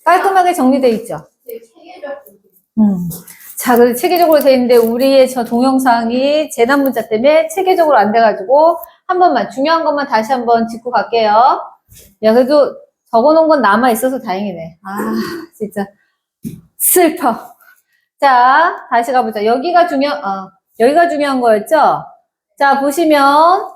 깔끔하게 정리되어 있죠? 자, 그래서 체계적으로 되어 있는데, 우리의 저 동영상이 재난 문자 때문에 체계적으로 안 돼가지고, 한 번만, 중요한 것만 다시 한번 짚고 갈게요. 야, 그래도 적어놓은 건 남아있어서 다행이네. 아, 진짜. 슬퍼. 자, 다시 가보자. 여기가 중요한 거였죠? 자, 보시면,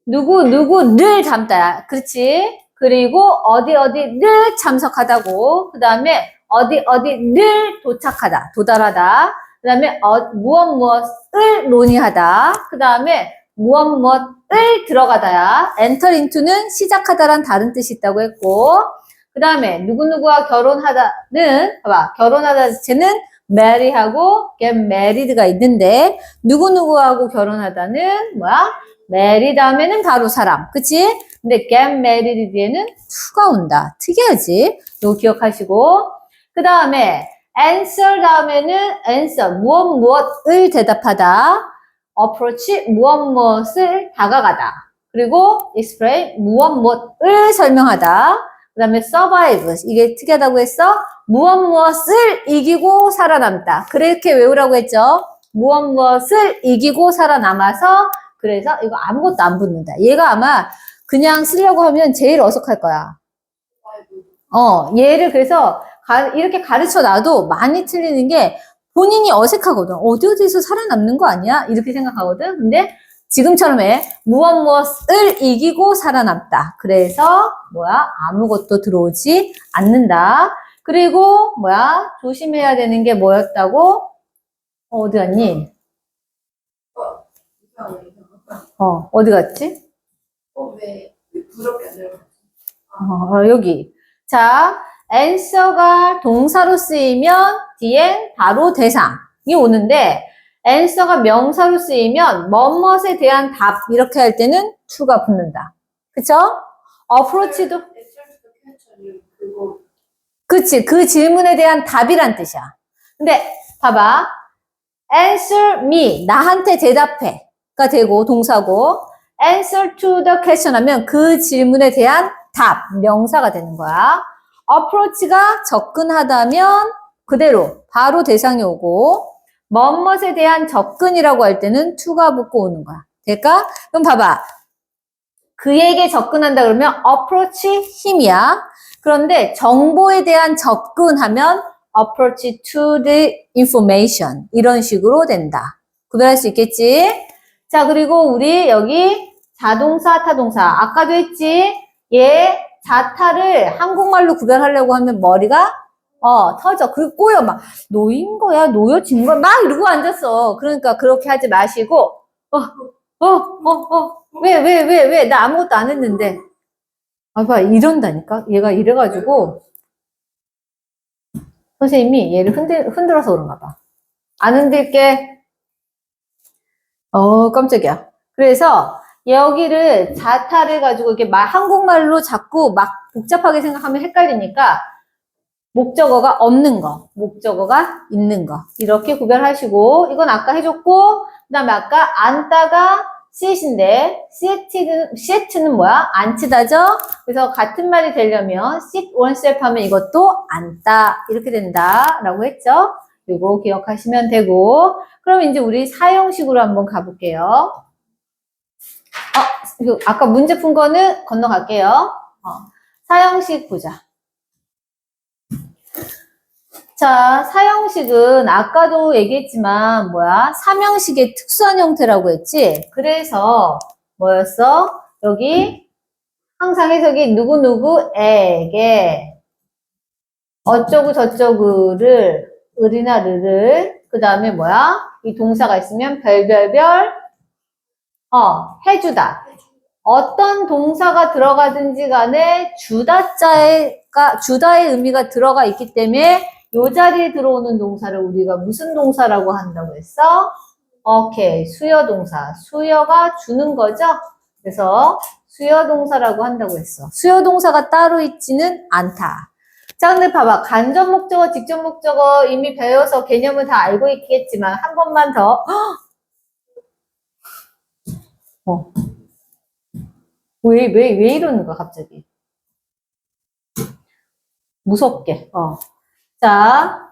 누구를 담다. 그렇지? 그리고 어디를 참석하다고. 그 다음에 어디를 도착하다. 도달하다. 그 다음에 무엇을 논의하다. 그 다음에 무엇을 들어가다야. enter into는 시작하다란 다른 뜻이 있다고 했고, 그 다음에 누구누구와 결혼하다는, 봐봐, 결혼하다 자체는 marry하고 get married가 있는데, 누구누구하고 결혼하다는 뭐야? marry 다음에는 바로 사람. 그치? 근데 get married 뒤에는 to가 온다. 특이하지? 이거 기억하시고. 그 다음에 answer 다음에는 answer. 무엇을 대답하다. approach. 무엇을 다가가다. 그리고 explain. 무엇을 설명하다. 그 다음에 survive. 이게 특이하다고 했어? 무엇을 이기고 살아남다. 그렇게 외우라고 했죠? 무엇을 이기고 살아남아서 그래서 이거 아무것도 안 붙는다. 얘가 아마 그냥 쓰려고 하면 제일 어색할 거야. 얘를 그래서 이렇게 가르쳐 놔도 많이 틀리는 게 본인이 어색하거든. 어디서 살아남는 거 아니야? 이렇게 생각하거든. 근데 지금처럼 해. 무엇을 이기고 살아남다. 그래서 아무것도 들어오지 않는다. 그리고 조심해야 되는 게 뭐였다고? 어디 갔니? 어디 갔지? 왜 부럽게 안 들어갔지? 여기. 자, answer가 동사로 쓰이면 뒤엔 바로 대상이 오는데, answer가 명사로 쓰이면 뭐뭇에 대한 답 이렇게 할 때는 to가 붙는다. 그쵸? approach도 그치, 그 질문에 대한 답이란 뜻이야. 근데 봐봐. answer me, 나한테 대답해가 되고 동사고, answer to the question 하면 그 질문에 대한 답, 명사가 되는 거야. approach가 접근하다면 그대로 바로 대상이 오고, 뭐뭇에 대한 접근이라고 할 때는 to가 붙고 오는 거야. 될까? 그럼 봐봐. 그에게 접근한다 그러면 approach him이야. 그런데 정보에 대한 접근하면 approach to the information. 이런 식으로 된다. 구별할 수 있겠지? 자, 그리고 우리 여기 자동사, 타동사. 아까도 했지? 얘 자타를 한국말로 구별하려고 하면 머리가 터져. 그리고 꼬여. 막 놓인 거야, 놓여진 거야. 막 이러고 앉았어. 그러니까 그렇게 하지 마시고 왜? 나 아무것도 안 했는데. 봐, 이런다니까? 얘가 이래가지고, 선생님이 얘를 흔들어서 그런가 봐. 안 흔들게. 깜짝이야. 그래서, 여기를 자타를 가지고 이렇게 한국말로 자꾸 막 복잡하게 생각하면 헷갈리니까, 목적어가 없는 거, 목적어가 있는 거. 이렇게 구별하시고, 이건 아까 해줬고, 그 다음에 아까 앉다가 sit인데, sit는 뭐야? 앉히다죠? 그래서 같은 말이 되려면 sit oneself 하면 이것도 앉다. 이렇게 된다. 라고 했죠? 이거 기억하시면 되고, 그럼 이제 우리 사형식으로 한번 가볼게요. 아까 문제 푼 거는 건너갈게요. 사형식 보자. 자, 사형식은 아까도 얘기했지만 삼형식의 특수한 형태라고 했지? 그래서 뭐였어? 여기 항상 해석이 누구누구에게 어쩌고 저쩌구를 을이나 르를 그 다음에 이 동사가 있으면 별별별 해주다. 어떤 동사가 들어가든지 간에 주다의 의미가 들어가 있기 때문에 이 자리에 들어오는 동사를 우리가 무슨 동사라고 한다고 했어? 오케이. 수여 동사. 수여가 주는 거죠? 그래서 수여 동사라고 한다고 했어. 수여 동사가 따로 있지는 않다. 자, 근데 봐봐. 간접 목적어, 직접 목적어 이미 배워서 개념을 다 알고 있겠지만 한 번만 더. 왜 이러는 거야, 갑자기? 무섭게. 자,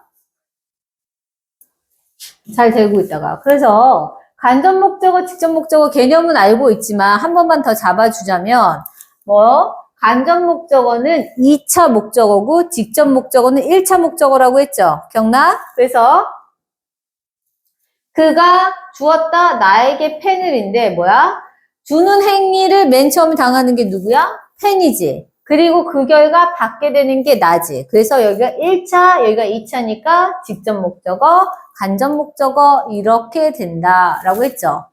잘 되고 있다가. 그래서 간접 목적어, 직접 목적어 개념은 알고 있지만 한 번만 더 잡아주자면 간접 목적어는 2차 목적어고 직접 목적어는 1차 목적어라고 했죠. 기억나? 그래서 그가 주었다 나에게 펜을인데 주는 행위를 맨 처음 당하는 게 누구야? 펜이지. 그리고 그 결과 받게 되는 게 나지. 그래서 여기가 1차, 여기가 2차니까 직접 목적어, 간접 목적어 이렇게 된다라고 했죠.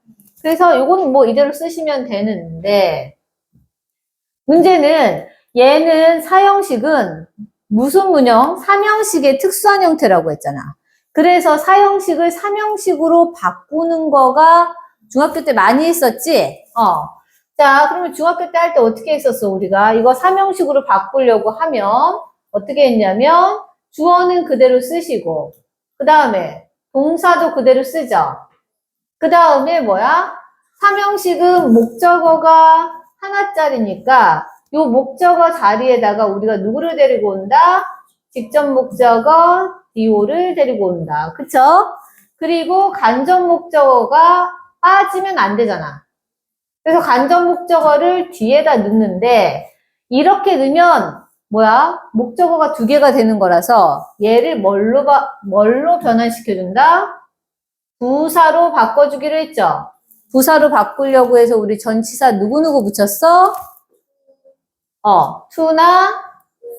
그래서 요거는 이대로 쓰시면 되는데 문제는 얘는 사형식은 무슨 문형? 삼형식의 특수한 형태라고 했잖아. 그래서 사형식을 삼형식으로 바꾸는 거가 중학교 때 많이 했었지? 자, 그러면 중학교 때 할 때 어떻게 했었어, 우리가? 이거 삼형식으로 바꾸려고 하면 어떻게 했냐면 주어는 그대로 쓰시고 그 다음에 동사도 그대로 쓰죠. 그 다음에 삼형식은 목적어가 하나짜리니까 요 목적어 자리에다가 우리가 누구를 데리고 온다? 직접 목적어 DO를 데리고 온다. 그쵸? 그리고 간접 목적어가 빠지면 안 되잖아. 그래서 간접 목적어를 뒤에다 넣는데 이렇게 넣으면 목적어가 두 개가 되는 거라서 얘를 뭘로 변환시켜준다? 부사로 바꿔주기로 했죠. 부사로 바꾸려고 해서 우리 전치사 누구누구 붙였어? to나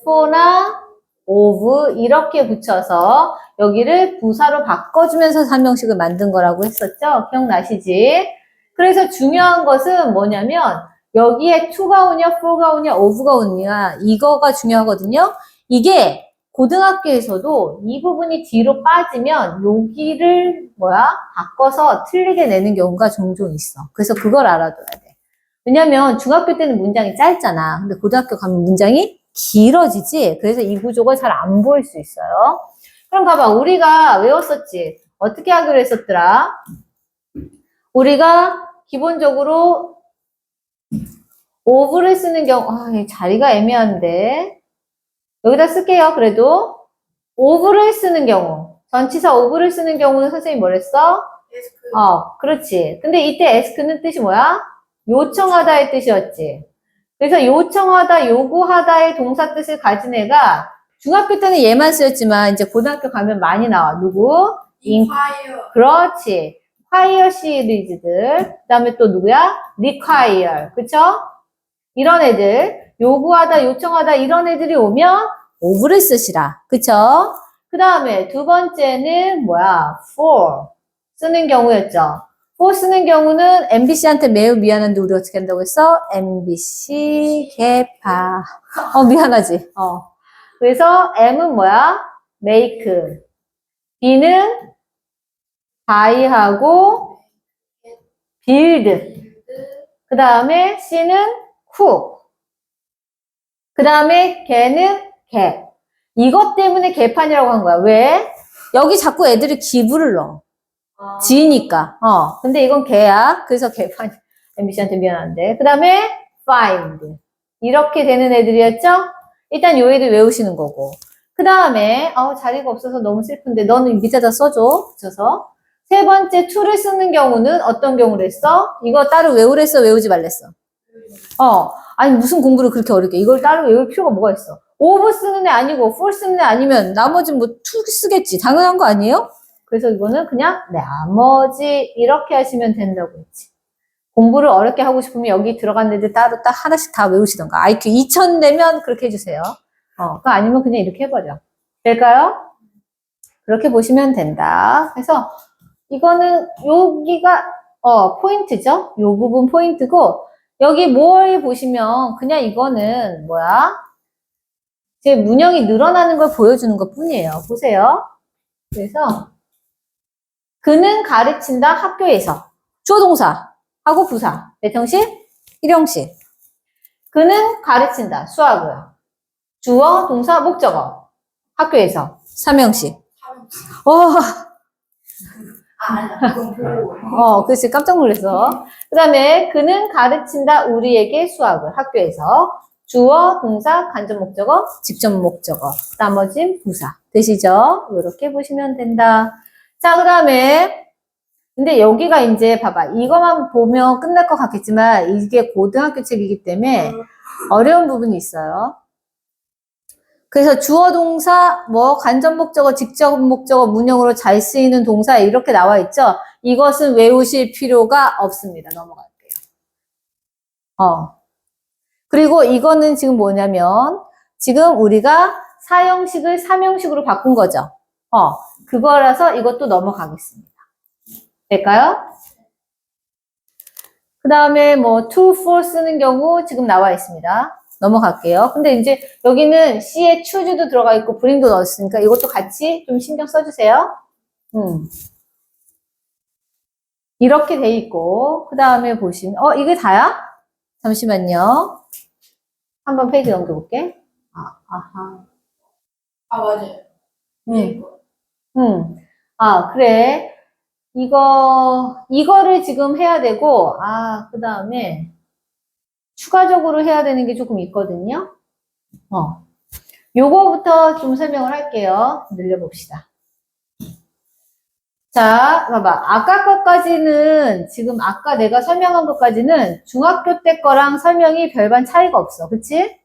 for나 of 이렇게 붙여서 여기를 부사로 바꿔주면서 삼형식을 만든 거라고 했었죠. 기억나시지? 그래서 중요한 것은 뭐냐면 여기에 to가 오냐, for가 오냐, of가 오냐 이거가 중요하거든요. 이게 고등학교에서도 이 부분이 뒤로 빠지면 여기를 바꿔서 틀리게 내는 경우가 종종 있어. 그래서 그걸 알아둬야 돼. 왜냐면 중학교 때는 문장이 짧잖아. 근데 고등학교 가면 문장이 길어지지. 그래서 이 구조가 잘 안 보일 수 있어요. 그럼 봐봐. 우리가 외웠었지. 어떻게 하기로 했었더라? 우리가 기본적으로 of를 쓰는 경우, 자리가 애매한데. 여기다 쓸게요. 그래도 of를 쓰는 경우, 전치사 of를 쓰는 경우는 선생님이 뭐랬어? 에스크. 그렇지. 근데 이때 ask는 뜻이 뭐야? 요청하다의 뜻이었지. 그래서 요청하다, 요구하다의 동사 뜻을 가진 애가 중학교 때는 얘만 쓰였지만 이제 고등학교 가면 많이 나와. 누구? inquire. 그렇지. require 시리즈들. 그 다음에 또 누구야? require. 그쵸? 이런 애들. 요구하다, 요청하다 이런 애들이 오면 of를 쓰시라. 그쵸? 그 다음에 두 번째는 for 쓰는 경우였죠. for 쓰는 경우는 MBC한테 매우 미안한데 우리 어떻게 한다고 했어? MBC 개파. 미안하지. 그래서 M은 make. B는 buy하고 build. 그 다음에 C는 cook. 그 다음에 걔는 개. 이것 때문에 개판이라고 한 거야. 왜? 여기 자꾸 애들이 기부를 넣어. 지니까. 근데 이건 개야. 그래서 개판. MBC한테 미안한데. 그 다음에 find. 이렇게 되는 애들이었죠? 일단 요 애들 외우시는 거고. 그 다음에 자리가 없어서 너무 슬픈데 너는 밑에다 써줘. 붙여서. 세 번째 to를 쓰는 경우는 어떤 경우를 했어? 이거 따로 외우랬어? 외우지 말랬어? 아니 무슨 공부를 그렇게 어렵게 이걸 따로 외울 필요가 뭐가 있어. of 쓰는 애 아니고 for 쓰는 애 아니면 나머지는 to 쓰겠지. 당연한 거 아니에요? 그래서 이거는 그냥 나머지 이렇게 하시면 된다고 했지. 공부를 어렵게 하고 싶으면 여기 들어간 애들 따로 딱 하나씩 다 외우시던가. IQ 2000 되면 그렇게 해주세요. 그거 아니면 그냥 이렇게 해버려. 될까요? 그렇게 보시면 된다. 그래서 이거는 여기가 포인트죠. 요 부분 포인트고 여기 뭘 보시면 그냥 이거는 제 문형이 늘어나는 걸 보여주는 것 뿐이에요. 보세요. 그래서 그는 가르친다 학교에서 주어 동사 하고 부사 몇 형식? 1형식. 그는 가르친다 수학을 주어 동사 목적어 학교에서 3형식. 아니야. 그건 보고. 그렇지. 깜짝 놀랐어. 그 다음에 그는 가르친다 우리에게 수학을 학교에서 주어, 동사, 간접 목적어, 직접 목적어, 나머진 부사. 되시죠? 이렇게 보시면 된다. 자, 그 다음에 근데 여기가 이제 봐봐. 이거만 보면 끝날 것 같겠지만 이게 고등학교 책이기 때문에 어려운 부분이 있어요. 그래서 주어 동사, 뭐 간접 목적어, 직접 목적어, 문형으로 잘 쓰이는 동사 이렇게 나와 있죠. 이것은 외우실 필요가 없습니다. 넘어갈게요. 그리고 이거는 지금 뭐냐면 지금 우리가 사형식을 삼형식으로 바꾼 거죠. 그거라서 이것도 넘어가겠습니다. 될까요? 그 다음에 뭐 to, for 쓰는 경우 지금 나와 있습니다. 넘어갈게요. 근데 이제 여기는 C에 choose도 들어가 있고 bring도 넣었으니까 이것도 같이 좀 신경 써주세요. 이렇게 돼 있고 그 다음에 보시면 이게 다야? 잠시만요. 한번 페이지 넘겨볼게. 아하. 아, 맞아요. 이거. 그래. 이거를 지금 해야 되고, 그 다음에 추가적으로 해야 되는 게 조금 있거든요. 요거부터 좀 설명을 할게요. 늘려봅시다. 자, 봐봐. 아까 것까지는, 지금 아까 내가 설명한 것까지는 중학교 때 거랑 설명이 별반 차이가 없어. 그치?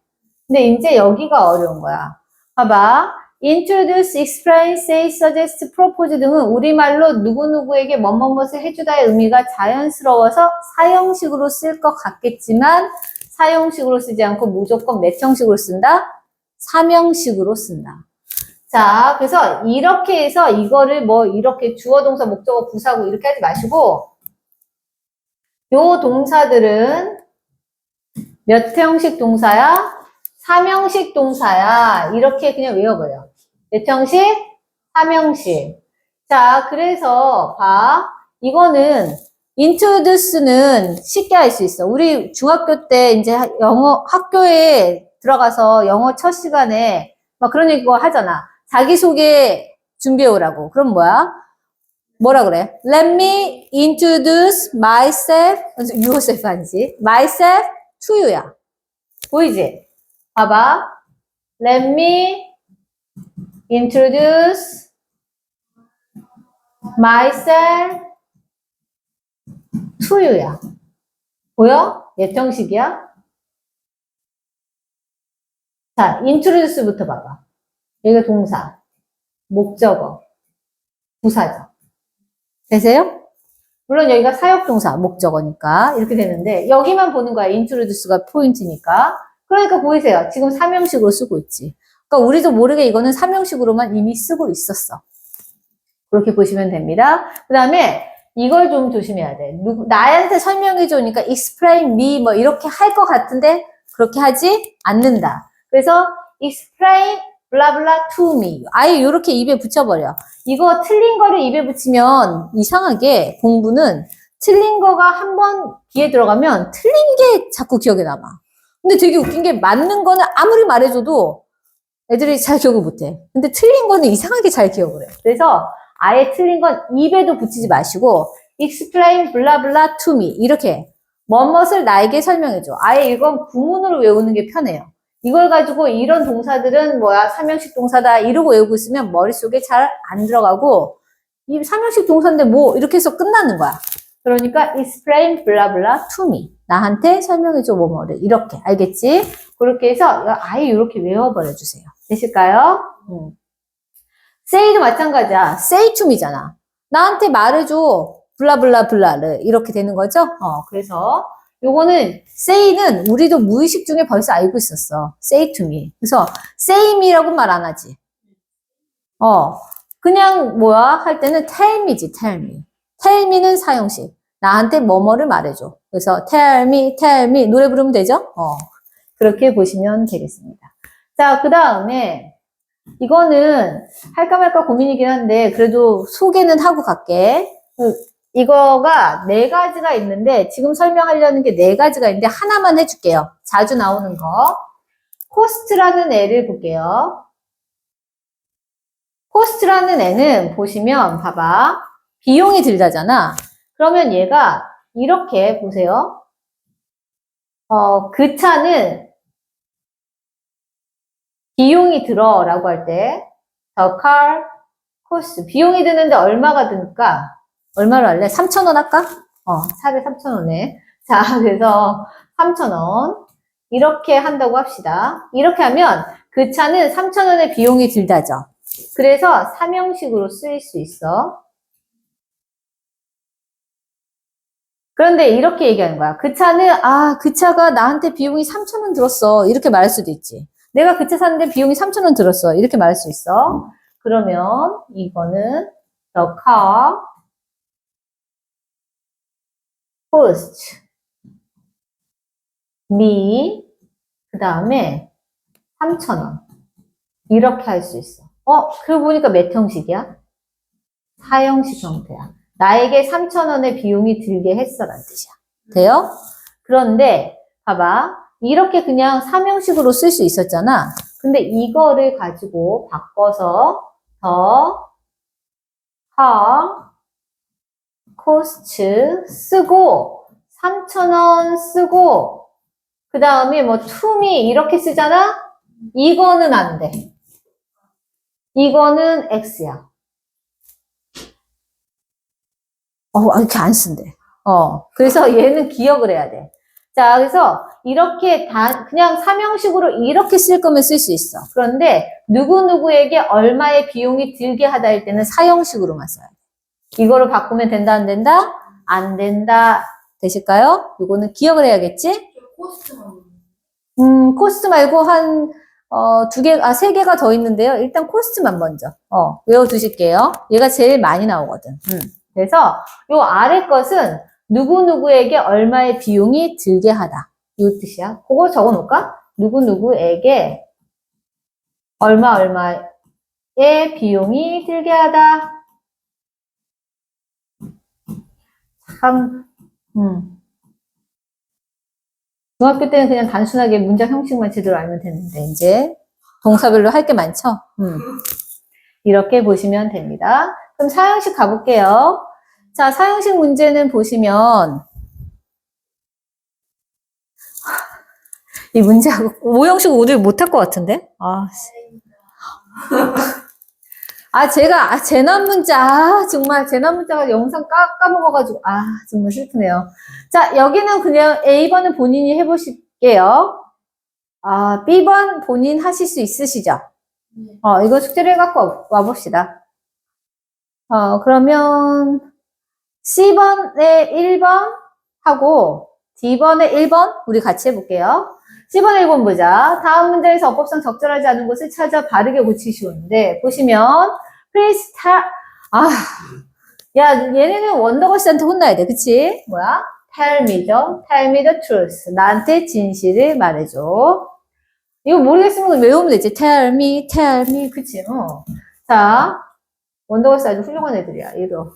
근데 이제 여기가 어려운 거야. 봐봐. introduce, explain, say, suggest, propose 등은 우리말로 누구누구에게 뭐뭐뭇을 해주다의 의미가 자연스러워서 사형식으로 쓸 것 같겠지만 사형식으로 쓰지 않고 무조건 몇 형식으로 쓴다? 삼형식으로 쓴다. 자, 그래서 이렇게 해서 이거를 뭐 이렇게 주어, 동사, 목적어, 부사고 이렇게 하지 마시고 요 동사들은 몇 형식 동사야? 삼형식 동사야. 이렇게 그냥 외워버려. 몇 형식? 삼형식. 자, 그래서 봐. 이거는 introduce는 쉽게 할 수 있어. 우리 중학교 때 이제 영어 학교에 들어가서 영어 첫 시간에 막 그런 얘기 하잖아. 자기소개 준비해 오라고. 그럼 뭐야? 뭐라 그래? Let me introduce myself, yourself 아니지? myself to you야. 보이지? 봐봐. Let me introduce myself to you야. 보여? 몇 형식이야? 자, introduce부터 봐봐. 여기가 동사, 목적어, 부사죠. 되세요? 물론 여기가 사역동사, 목적어니까 이렇게 되는데 여기만 보는 거야. introduce가 포인트니까. 그러니까 보이세요. 지금 삼형식으로 쓰고 있지. 그러니까 우리도 모르게 이거는 삼형식으로만 이미 쓰고 있었어. 그렇게 보시면 됩니다. 그 다음에 이걸 좀 조심해야 돼. 나한테 설명해 주니까 explain me 뭐 이렇게 할 것 같은데 그렇게 하지 않는다. 그래서 explain blah blah to me. 아예 이렇게 입에 붙여버려. 이거 틀린 거를 입에 붙이면 이상하게 공부는 틀린 거가 한 번 귀에 들어가면 틀린 게 자꾸 기억에 남아. 근데 되게 웃긴 게 맞는 거는 아무리 말해줘도 애들이 잘 기억을 못해. 근데 틀린 거는 이상하게 잘 기억을 해. 그래서 아예 틀린 건 입에도 붙이지 마시고 explain blah blah to me 이렇게 뭐뭇을 나에게 설명해줘. 아예 이건 구문으로 외우는 게 편해요. 이걸 가지고 이런 동사들은 뭐야 삼형식 동사다 이러고 외우고 있으면 머릿속에 잘 안 들어가고 이 삼형식 동사인데 뭐 이렇게 해서 끝나는 거야. 그러니까 explain blah blah to me 나한테 설명해줘 뭐뭐를 이렇게 알겠지? 그렇게 해서 아예 이렇게 외워버려 주세요. 되실까요? say도 마찬가지야. say to me잖아. 나한테 말해줘. 블라블라 블라를 이렇게 되는 거죠? 그래서 요거는 say는 우리도 무의식 중에 벌써 알고 있었어. say to me. 그래서 say me라고 말 안 하지. 그냥 뭐야 할 때는 tell me지. tell me. tell me는 사형식. 나한테 뭐뭐를 말해줘. 그래서 tell me 노래 부르면 되죠? 그렇게 보시면 되겠습니다. 자, 그 다음에 이거는 할까 말까 고민이긴 한데 그래도 소개는 하고 갈게. 이거가 4가지가 있는데 지금 설명하려는 게 4가지가 있는데 하나만 해줄게요. 자주 나오는 거. 코스트라는 애를 볼게요. 코스트라는 애는 보시면 봐봐. 비용이 들다잖아. 그러면 얘가 이렇게 보세요. 그 차는 비용이 들어라고 할 때 the car cost 비용이 드는데 얼마가 드니까 얼마로 할래? 3,000원 할까? 차를 3,000원에. 자, 그래서 3,000원 이렇게 한다고 합시다. 이렇게 하면 그 차는 3,000원의 비용이 들다죠. 그래서 삼형식으로 쓰일 수 있어. 그런데 이렇게 얘기하는 거야. 그 차는 그 차가 나한테 비용이 3,000원 들었어. 이렇게 말할 수도 있지. 내가 그 차 샀는데 비용이 3,000원 들었어. 이렇게 말할 수 있어. 그러면 이거는 the car cost me 그 다음에 3,000원 이렇게 할 수 있어. 그러고 보니까 몇 형식이야? 4형식 형태야. 나에게 3,000원의 비용이 들게 했어라는 뜻이야. 돼요? 그런데 봐봐. 이렇게 그냥 3형식으로 쓸 수 있었잖아. 근데 이거를 가지고 바꿔서 더 car cost 쓰고 3,000원 쓰고 그 다음에 뭐 to me 이렇게 쓰잖아? 이거는 안 돼. 이거는 X야. 이렇게 안 쓴대. 그래서 얘는 기억을 해야 돼. 자, 그래서 이렇게 그냥 삼형식으로 이렇게 쓸 거면 쓸 수 있어. 그런데 누구누구에게 얼마의 비용이 들게 하다 할 때는 사형식으로만 써야 돼. 이거를 바꾸면 된다, 안 된다? 안 된다. 되실까요? 이거는 기억을 해야겠지? 코스트만. 코스트 말고 세 개가 더 있는데요. 일단 코스트만 먼저, 외워두실게요. 얘가 제일 많이 나오거든. 그래서 요 아래 것은 누구누구에게 얼마의 비용이 들게 하다. 이 뜻이야. 그거 적어 놓을까? 누구누구에게 얼마의 비용이 들게 하다. 참, 중학교 때는 그냥 단순하게 문장 형식만 제대로 알면 되는데, 이제 동사별로 할 게 많죠? 이렇게 보시면 됩니다. 그럼 사형식 가볼게요. 자, 사형식 문제는 보시면, 이 문제하고, 5형식 오늘 못할 것 같은데? 제가, 재난문자, 정말 재난문자가 영상 까먹어가지고, 정말 슬프네요. 자, 여기는 그냥 A번은 본인이 해보실게요. B번 본인 하실 수 있으시죠? 이거 숙제를 해갖고 와봅시다. 그러면 C번에 1번 하고 D번에 1번 우리 같이 해볼게요. C번에 1번 보자. 다음 문제에서 어법상 적절하지 않은 것을 찾아 바르게 고치시오는데 보시면 please 얘네는 원더걸스한테 혼나야 돼. 그치? 뭐야? tell me the truth. 나한테 진실을 말해줘. 이거 모르겠으면 외우면 되지. tell me. 그치? 자, 원더걸스 아주 훌륭한 애들이야. 얘도.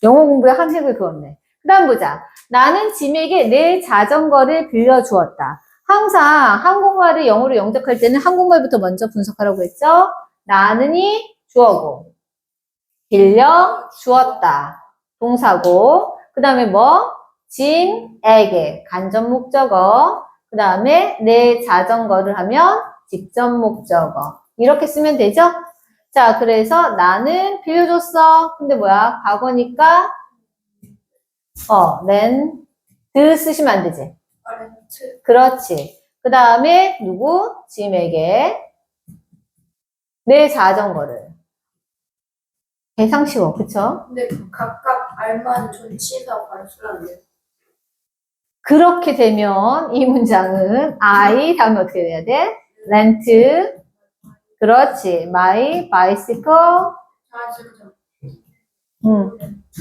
영어 공부에 한 획을 그었네. 그 다음 보자. 나는 짐에게 내 자전거를 빌려주었다. 항상 한국말을 영어로 영작할 때는 한국말부터 먼저 분석하라고 했죠? 나는이 주어고, 빌려주었다. 동사고, 그 다음에 뭐? 짐에게, 간접 목적어, 그 다음에 내 자전거를 하면 직접 목적어. 이렇게 쓰면 되죠? 자, 그래서 나는 빌려줬어. 근데 뭐야? 과거니까, 드 쓰시면 안 되지. 그렇지. 그 다음에 누구? 짐에게 내 자전거를. 대상 쉬워, 그쵸? 근데 각각 알맞은 전치사 발수라는데. 그렇게 되면 이 문장은 I 다음에 어떻게 돼야 돼? rent. 그렇지. My bicycle.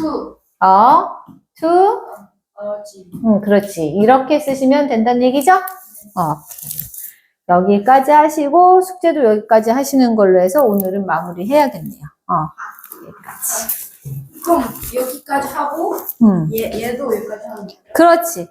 to. 그렇지. 이렇게 쓰시면 된다는 얘기죠? 여기까지 하시고 숙제도 여기까지 하시는 걸로 해서 오늘은 마무리 해야겠네요. 여기까지. 그럼 여기까지 하고 얘도 여기까지 하는 거예요? 그렇지.